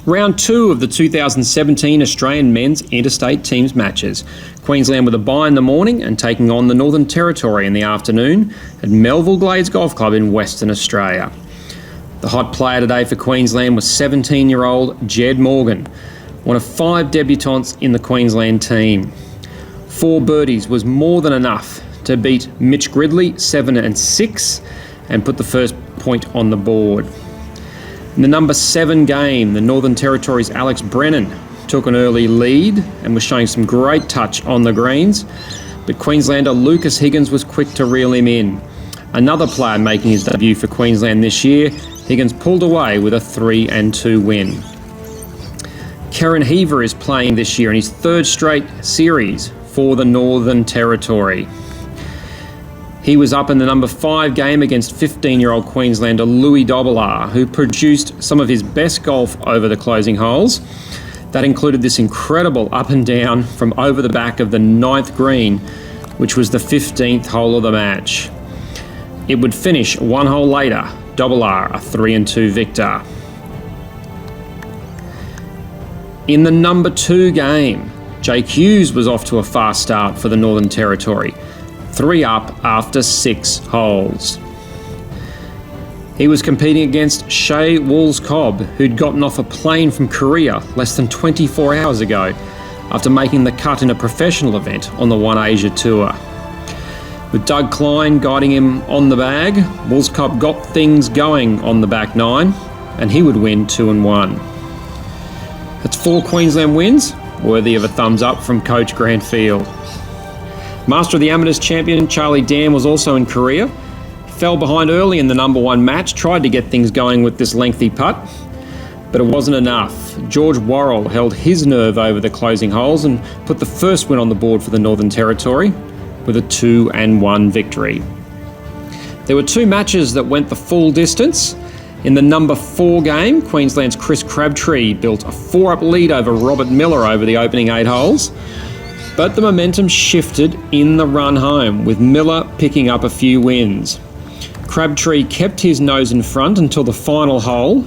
Round 2 of the 2017 Australian Men's Interstate Teams matches. Queensland with a bye in the morning and taking on the Northern Territory in the afternoon at Melville Golf Club in Western Australia. The hot player today for Queensland was 17-year-old Jed Morgan, one of 5 debutants in the Queensland team. 4 birdies was more than enough to beat Mitch Gridley 7 and 6 and put the first point on the board. In the number 7 game, the Northern Territory's Alex Brennan took an early lead and was showing some great touch on the greens, but Queenslander Lucas Higgins was quick to reel him in. Another player making his debut for Queensland this year, Higgins pulled away with a 3 and 2 win. Kieran Heaver is playing this year in his 3rd straight series for the Northern Territory. He was up in the number 5 game against 15-year-old Queenslander Dobbelaar, who produced some of his best golf over the closing holes. That included this incredible up and down from over the back of the 9th green, which was the 15th hole of the match. It would finish 1 hole later, Dobbelaar a 3 and 2 victor. In the number 2 game, Jake Hughes was off to a fast start for the Northern Territory. 3 up after 6 holes. He was competing against Shae Wools-Cobb, who'd gotten off a plane from Korea less than 24 hours ago after making the cut in a professional event on the One Asia Tour. With Doug Klein guiding him on the bag, Wools-Cobb got things going on the back 9 and he would win 2 and 1. That's 4 Queensland wins, worthy of a thumbs up from Coach Grant Field. Master of the Amateurs champion Dann was also in Korea. Fell behind early in the number 1 match, tried to get things going with this lengthy putt, but it wasn't enough. George Worrell held his nerve over the closing holes and put the first win on the board for the Northern Territory with a 2 and 1 victory. There were 2 matches that went the full distance. In the number 4 game, Queensland's Chris Crabtree built a 4-up lead over Robert Miller over the opening 8 holes. But the momentum shifted in the run home, with Miller picking up a few wins. Crabtree kept his nose in front until the final hole,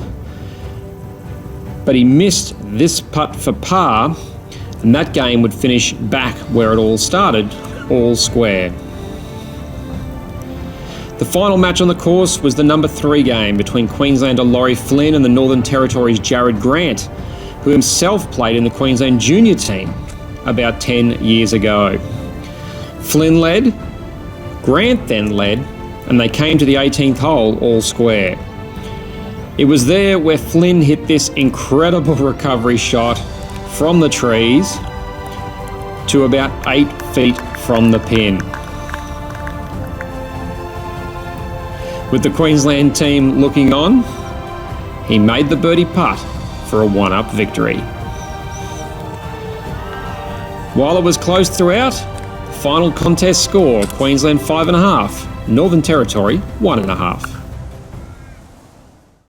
but he missed this putt for par, and that game would finish back where it all started, all square. The final match on the course was the number 3 game between Queenslander Lawry Flynn and the Northern Territory's Jared Grant, who himself played in the Queensland junior team about 10 years ago. Flynn led, Grant then led, and they came to the 18th hole all square. It was there where Flynn hit this incredible recovery shot from the trees to about 8 feet from the pin. With the Queensland team looking on, he made the birdie putt for a 1-up victory. While it was close throughout, final contest score, Queensland 5.5, Northern Territory 1.5.